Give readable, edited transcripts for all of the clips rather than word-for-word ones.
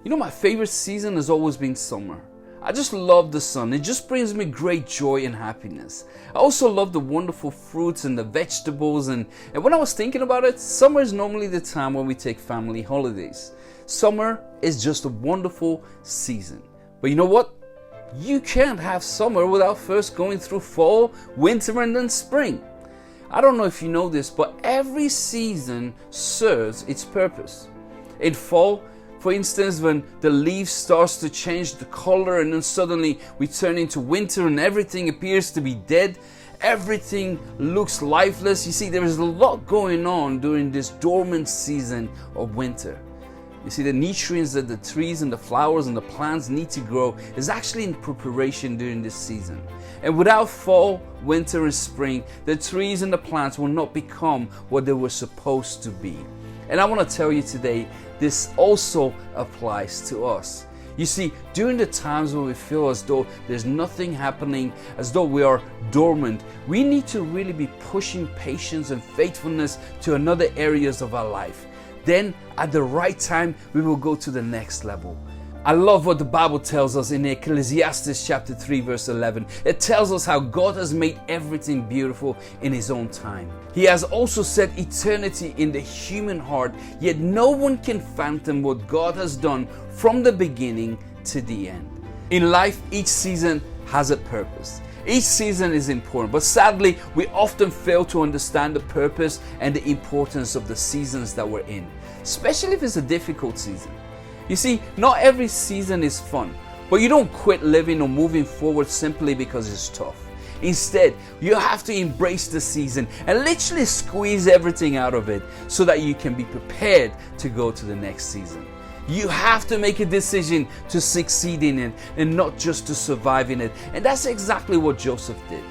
You know, my favorite season has always been summer. I just love the sun. It just brings me great joy and happiness. I also love the wonderful fruits and the vegetables. And when I was thinking about it, summer is normally the time when we take family holidays. Summer is just a wonderful season. But you know what? You can't have summer without first going through fall, winter, and then spring. I don't know if you know this, but every season serves its purpose. In fall, for instance, when the leaves starts to change the color and then suddenly we turn into winter and everything appears to be dead, everything looks lifeless. You see, there is a lot going on during this dormant season of winter. You see, the nutrients that the trees and the flowers and the plants need to grow is actually in preparation during this season. And without fall, winter, and spring, the trees and the plants will not become what they were supposed to be. And I want to tell you today, this also applies to us. You see, during the times when we feel as though there's nothing happening, as though we are dormant, we need to really be pushing patience and faithfulness to another areas of our life. Then at the right time, we will go to the next level. I love what the Bible tells us in Ecclesiastes chapter 3 verse 11. It tells us how God has made everything beautiful in His own time. He has also set eternity in the human heart, yet no one can fathom what God has done from the beginning to the end. In life, each season has a purpose. Each season is important, but sadly, we often fail to understand the purpose and the importance of the seasons that we're in, especially if it's a difficult season. You see, not every season is fun, but you don't quit living or moving forward simply because it's tough. Instead, you have to embrace the season and literally squeeze everything out of it so that you can be prepared to go to the next season. You have to make a decision to succeed in it and not just to survive in it. And that's exactly what Joseph did.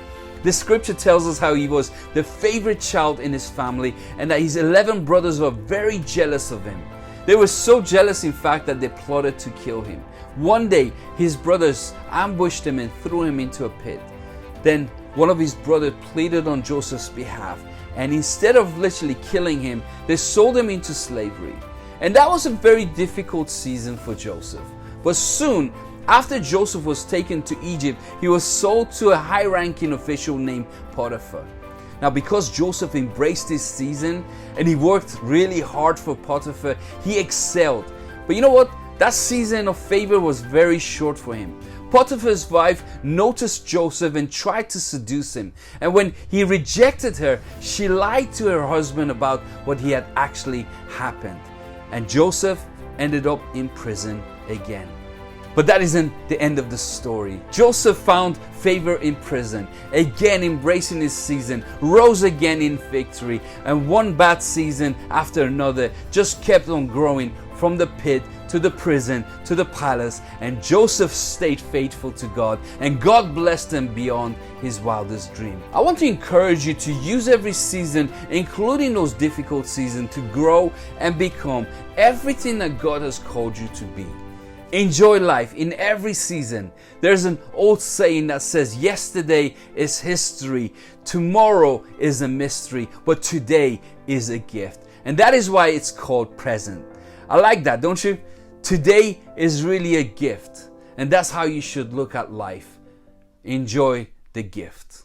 The scripture tells us how he was the favorite child in his family and that his 11 brothers were very jealous of him. They were so jealous, in fact, that they plotted to kill him. One day, his brothers ambushed him and threw him into a pit. Then one of his brothers pleaded on Joseph's behalf, and instead of literally killing him, they sold him into slavery. And that was a very difficult season for Joseph. But soon, after Joseph was taken to Egypt, he was sold to a high-ranking official named Potiphar. Now, because Joseph embraced this season and he worked really hard for Potiphar, he excelled. But you know what? That season of favor was very short for him. Potiphar's wife noticed Joseph and tried to seduce him. And when he rejected her, she lied to her husband about what had actually happened. And Joseph ended up in prison again. But that isn't the end of the story. Joseph found favor in prison, again embracing his season, rose again in victory, and one bad season after another just kept on growing from the pit to the prison to the palace, and Joseph stayed faithful to God, and God blessed him beyond his wildest dream. I want to encourage you to use every season, including those difficult seasons, to grow and become everything that God has called you to be. Enjoy life in every season. There's an old saying that says, yesterday is history, tomorrow is a mystery, but today is a gift. And that is why it's called present. I like that, don't you? Today is really a gift. And that's how you should look at life. Enjoy the gift.